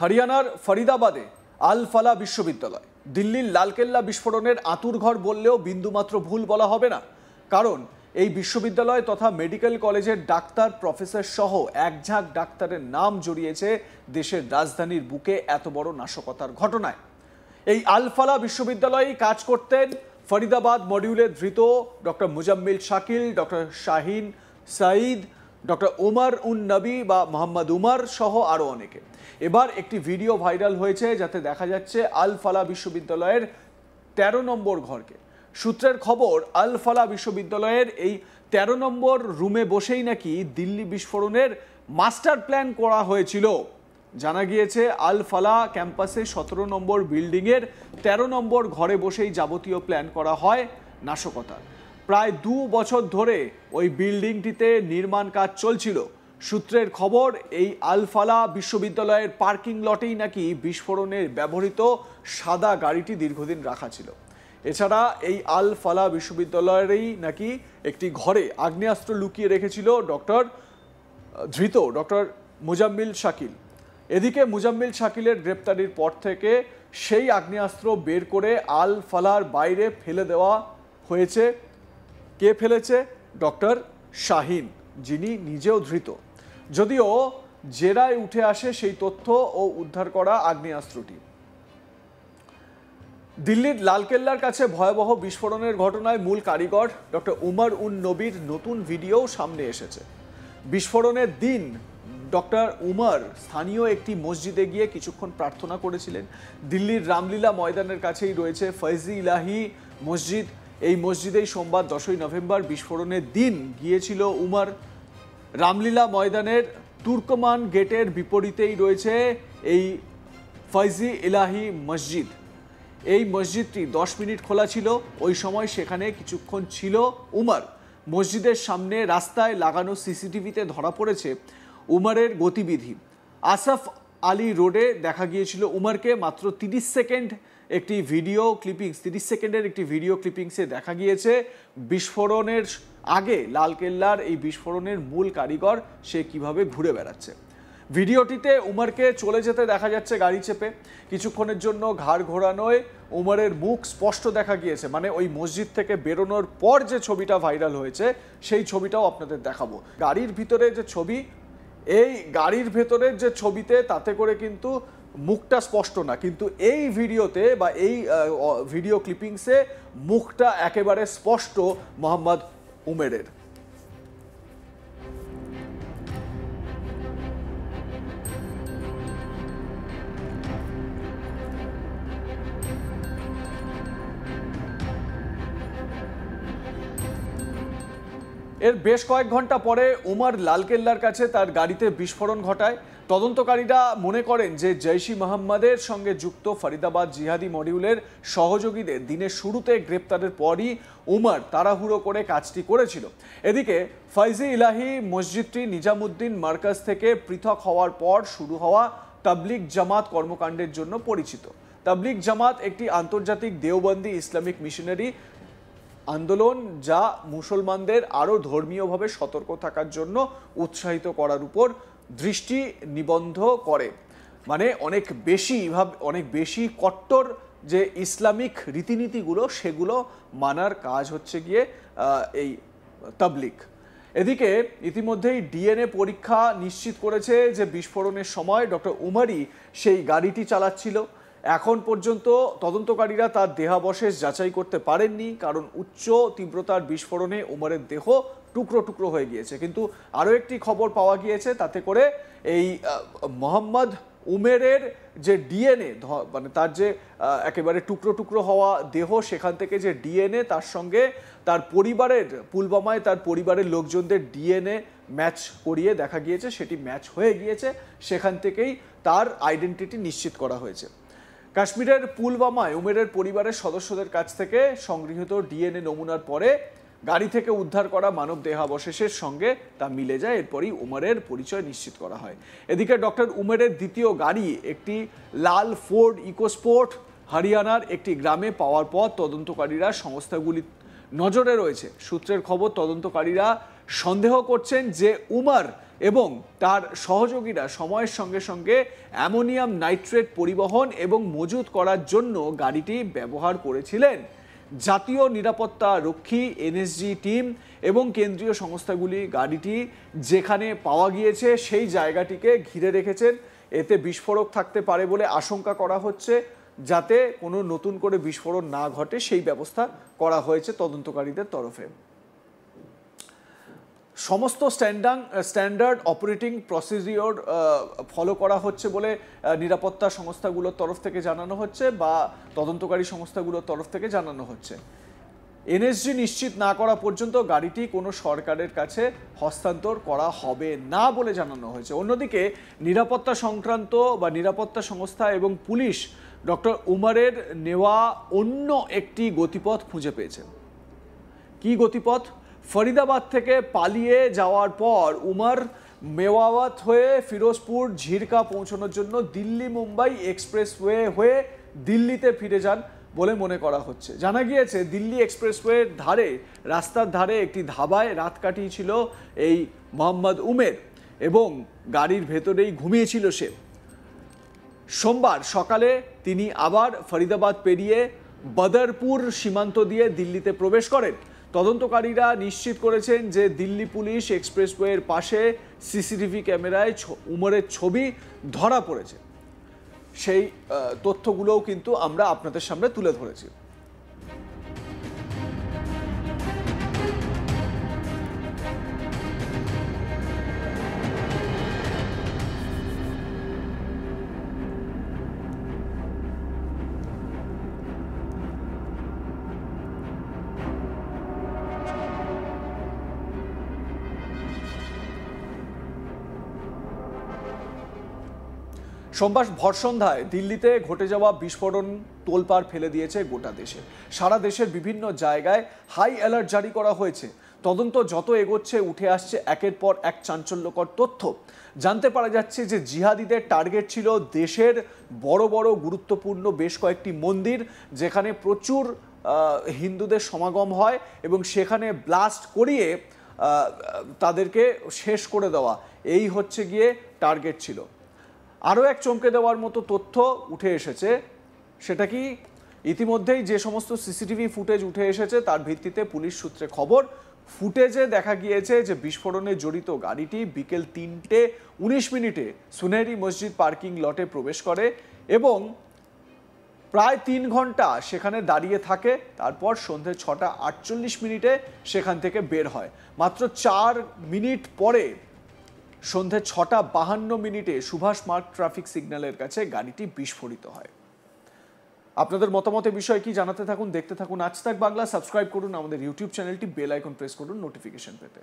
হরিয়ানার ফরিদাবাদে আল ফালা বিশ্ববিদ্যালয় দিল্লির লালকেল্লা বিস্ফোরণের আঁতুড়ঘর বললেও বিন্দুমাত্র ভুল বলা হবে না। কারণ এই বিশ্ববিদ্যালয় তথা মেডিকেল কলেজের ডাক্তার প্রফেসর সহ একঝাঁক ডাক্তারের নাম জড়িয়েছে দেশের রাজধানীর বুকে এত বড় নাশকতার ঘটনায়। এই আল ফালা বিশ্ববিদ্যালয়ে কাজ করতেন ফরিদাবাদ মডিউলের ধৃত doctor Muzammil Shakil, doctor Shaheen Saeed, doctor Umar un Nabi বা মোহাম্মদ উমর সহ আরও অনেকে। এবার একটি ভিডিও ভাইরাল হয়েছে যাতে দেখা যাচ্ছে আল ফালা বিশ্ববিদ্যালয়ের ১৩ নম্বর ঘরকে। সূত্রের খবর, আল ফালা বিশ্ববিদ্যালয়ের এই ১৩ নম্বর রুমে বসেই নাকি দিল্লি বিস্ফোরণের মাস্টার প্ল্যান করা হয়েছিল। জানা গিয়েছে আল ফালা ক্যাম্পাসে ১৭ নম্বর বিল্ডিংয়ের ১৩ নম্বর ঘরে বসেই যাবতীয় প্ল্যান করা হয় নাশকতার। প্রায় ২ বছর ধরে ওই বিল্ডিংটিতে নির্মাণ কাজ চলছিল। সূত্রের খবর, এই আল ফালা বিশ্ববিদ্যালয়ের পার্কিং লটেই নাকি বিস্ফোরণের ব্যবহৃত সাদা গাড়িটি দীর্ঘদিন রাখা ছিল। এছাড়া এই আল ফালা বিশ্ববিদ্যালয়েরই নাকি একটি ঘরে আগ্নেয়াস্ত্র লুকিয়ে রেখেছিল ধৃত ডক্টর মুজাম্মিল শাকিল। এদিকে মুজাম্মিল শাকিলের গ্রেপ্তারির পর থেকে সেই আগ্নেয়াস্ত্র বের করে আল ফালার বাইরে ফেলে দেওয়া হয়েছে। কে ফেলেছে? ডক্টর শাহিন, যিনি নিজেও ধৃত। যদিও জেরায় উঠে আসে সেই তথ্য ও উদ্ধার করা আগ্নেয়াস্ত্রটি। দিল্লির লালকেল্লার কাছে ভয়াবহ বিস্ফোরণের ঘটনায় মূল কারিগর ডক্টর উমর উন নবীর নতুন ভিডিও সামনে এসেছে। বিস্ফোরণের দিন ডক্টর উমর স্থানীয় একটি মসজিদে গিয়ে কিছুক্ষণ প্রার্থনা করেছিলেন। দিল্লির রামলীলা ময়দানের কাছেই রয়েছে ফয়জি ইলাহি মসজিদ। এই মসজিদেই সোমবার ১০ই নভেম্বর বিস্ফোরণের দিন গিয়েছিল উমর। রামলীলা ময়দানের তুর্কমান গেটের বিপরীতেই রয়েছে এই ফয়জি ইলাহি মসজিদ। এই মসজিদটি ১০ মিনিট খোলা ছিল। ওই সময় সেখানে কিছুক্ষণ ছিল উমর। মসজিদের সামনে রাস্তায় লাগানো সিসিটিভিতে ধরা পড়েছে উমরের গতিবিধি। আসফ আলী রোডে দেখা গিয়েছিল উমরকে। মাত্র ৩০ সেকেন্ডের একটি ভিডিও ক্লিপিংসে দেখা গিয়েছে বিস্ফোরণের আগে লালকেল্লার এই বিস্ফোরণের মূল কারিগর সে কিভাবে ঘুরে বেড়াচ্ছে। ভিডিওটিতে উমরকে চলে যেতে দেখা যাচ্ছে গাড়ি চেপে। কিছুক্ষণের জন্য ঘাড় ঘোরানোয় উমরের মুখ স্পষ্ট দেখা গিয়েছে। মানে ওই মসজিদ থেকে বেরোনোর পর যে ছবিটা ভাইরাল হয়েছে সেই ছবিটাও আপনাদের দেখাবো। গাড়ির ভিতরে যে ছবি, এই গাড়ির ভেতরের যে ছবিতে তাতে করে কিন্তু মুখটা স্পষ্ট না, কিন্তু এই ভিডিওতে বা এই ভিডিও ক্লিপিংসে মুখটা একেবারে স্পষ্ট মোহাম্মদ উমেরের। এর বেশ কয়েক ঘন্টা পরে উমর লালকেল্লার কাছে তার গাড়িতে বিস্ফোরণ ঘটায়। তদন্তকারীরা মনে করেন যে জৈশ-ই মোহাম্মদের সঙ্গে যুক্ত ফরিদাবাদ জিহাদি মডিউলের সহযোগীদের দিনের শুরুতে গ্রেপ্তারের পরই উমর তাড়াহুড়ো করে কাজটি করেছিল। এদিকে ফয়জি ইলাহি মসজিদটি নিজামুদ্দিন মার্কাজ থেকে পৃথক হওয়ার পর শুরু হওয়া তাবলিগ জামাত কর্মকাণ্ডের জন্য পরিচিত। তাবলিগ জামাত একটি আন্তর্জাতিক দেওবন্দি ইসলামিক মিশনারি আন্দোলন, যা মুসলমানদের আরও ধর্মীয়ভাবে সতর্ক থাকার জন্য উৎসাহিত করার উপর দৃষ্টি নিবদ্ধ করে। মানে অনেক বেশি কট্টর যে ইসলামিক রীতিনীতিগুলো সেগুলো মানার কাজ হচ্ছে গিয়ে এই তাবলিগ। এদিকে ইতিমধ্যেই ডিএনএ পরীক্ষা নিশ্চিত করেছে যে বিস্ফোরণের সময় ডক্টর উমরই সেই গাড়িটি চালাচ্ছিল। এখন পর্যন্ত তদন্তকারীরা তার দেহাবশেষ যাচাই করতে পারেননি, কারণ উচ্চ তীব্রতার বিস্ফোরণে উমরের দেহ টুকরো টুকরো হয়ে গিয়েছে। কিন্তু আরও একটি খবর পাওয়া গিয়েছে, তাতে করে এই মোহাম্মদ উমেরের যে ডিএনএ, মানে তার যে একেবারে টুকরো টুকরো হওয়া দেহ, সেখান থেকে যে ডিএনএ তার সঙ্গে তার পরিবারের, পুলওয়ামায় তার পরিবারের লোকজনদের ডিএনএ ম্যাচ করিয়ে দেখা গিয়েছে, সেটি ম্যাচ হয়ে গিয়েছে। সেখান থেকেই তার আইডেন্টিটি নিশ্চিত করা হয়েছে। কাশ্মীরের পুলওয়ামায় উমেরের পরিবারের সদস্যদের কাছ থেকে সংগৃহীত ডিএনএ নমুনার পরে গাড়ি থেকে উদ্ধার করা মানব দেহাবশেষের সঙ্গে তা মিলে যায়। এরপরই উমরের পরিচয় নিশ্চিত করা হয়। এদিকে ডক্টর উমেরের দ্বিতীয় গাড়ি একটি লাল ফোর্ড ইকোস্পোর্ট হরিয়ানার একটি গ্রামে পাওয়ার পর তদন্তকারীরা সংস্থাগুলি নজরে রয়েছে। সূত্রের খবর, তদন্তকারীরা সন্দেহ করছেন যে উমর এবং তার সহযোগীরা সময়ের সঙ্গে সঙ্গে অ্যামোনিয়াম নাইট্রেট পরিবহন এবং মজুত করার জন্য গাড়িটি ব্যবহার করেছিলেন। জাতীয় নিরাপত্তা রক্ষী এনএসজি টিম এবং কেন্দ্রীয় সংস্থাগুলি গাড়িটি যেখানে পাওয়া গিয়েছে সেই জায়গাটিকে ঘিরে রেখেছেন। এতে বিস্ফোরক থাকতে পারে বলে আশঙ্কা করা হচ্ছে, যাতে কোনো নতুন করে বিস্ফোরণ না ঘটে সেই ব্যবস্থা করা হয়েছে তদন্তকারীদের তরফে। সমস্ত স্ট্যান্ডার্ড অপারেটিং প্রসিডিওর ফলো করা হচ্ছে বলে নিরাপত্তা সংস্থাগুলোর তরফ থেকে জানানো হচ্ছে বা তদন্তকারী সংস্থাগুলোর তরফ থেকে জানানো হচ্ছে। এনএসজি নিশ্চিত না করা পর্যন্ত গাড়িটি কোনো সরকারের কাছে হস্তান্তর করা হবে না বলে জানানো হয়েছে। অন্যদিকে নিরাপত্তা সংক্রান্ত বা নিরাপত্তা সংস্থা এবং পুলিশ ডক্টর উমরের নেওয়া অন্য একটি গতিপথ খুঁজে পেয়েছেন। কি গতিপথ? ফরিদাবাদ থেকে পালিয়ে যাওয়ার পর উমর মেওয়াত হয়ে ফিরোজপুর ঝিরকা পৌঁছানোর জন্য দিল্লি মুম্বাই এক্সপ্রেসওয়ে হয়ে দিল্লিতে ফিরে যান বলে মনে করা হচ্ছে। জানা গিয়েছে দিল্লি এক্সপ্রেসওয়ের ধারে, রাস্তার ধারে একটি ধাবায় রাত কাটিয়েছিল এই মোহাম্মদ উমের এবং গাড়ির ভেতরেই ঘুমিয়েছিল সে। সোমবার সকালে তিনি আবার ফরিদাবাদ পেরিয়ে বদরপুর সীমান্ত দিয়ে দিল্লিতে প্রবেশ করেন। তদন্তকারীরা নিশ্চিত করেছেন যে দিল্লি পুলিশ এক্সপ্রেসওয়ের পাশে সিসিটিভি ক্যামেরায় উমরের ছবি ধরা পড়েছে। সেই তথ্যগুলোও কিন্তু আমরা আপনাদের সামনে তুলে ধরেছি। সোমবার ভরসন্ধ্যায় দিল্লিতে ঘটে যাওয়া বিস্ফোরণ তোলপাড় ফেলে দিয়েছে গোটা দেশে। সারা দেশের বিভিন্ন জায়গায় হাই অ্যালার্ট জারি করা হয়েছে। তদন্ত যত এগোচ্ছে উঠে আসছে একের পর এক চাঞ্চল্যকর তথ্য। জানতে পারা যাচ্ছে যে জিহাদিদের টার্গেট ছিল দেশের বড় বড় গুরুত্বপূর্ণ বেশ কয়েকটি মন্দির, যেখানে প্রচুর হিন্দুদের সমাগম হয় এবং সেখানে ব্লাস্ট করিয়ে তাদেরকে শেষ করে দেওয়া, এই হচ্ছে গিয়ে টার্গেট ছিল। আরও এক চমকে দেওয়ার মতো তথ্য উঠে এসেছে। সেটা কি? ইতিমধ্যেই যে সমস্ত সিসিটিভি ফুটেজ উঠে এসেছে তার ভিত্তিতে পুলিশ সূত্রে খবর, ফুটেজে দেখা গিয়েছে যে বিস্ফোরণে জড়িত গাড়িটি বিকেল 3:19 সুনেরি মসজিদ পার্কিং লটে প্রবেশ করে এবং প্রায় 3 ঘন্টা সেখানে দাঁড়িয়ে থাকে। তারপর সন্ধ্যে 6:48 সেখান থেকে বের হয়। মাত্র 4 মিনিট পরে সন্ধ্যে 6:52 সুভাষ মার্গ ট্রাফিক সিগন্যালের কাছে গাড়িটি বিস্ফোরিত হয়। আপনাদের মতামতের বিষয় কি জানাতে থাকুন, দেখতে থাকুন আজ তাক বাংলা। সাবস্ক্রাইব করুন আমাদের ইউটিউব চ্যানেলটি, বেল আইকন প্রেস করুন নোটিফিকেশন পেতে।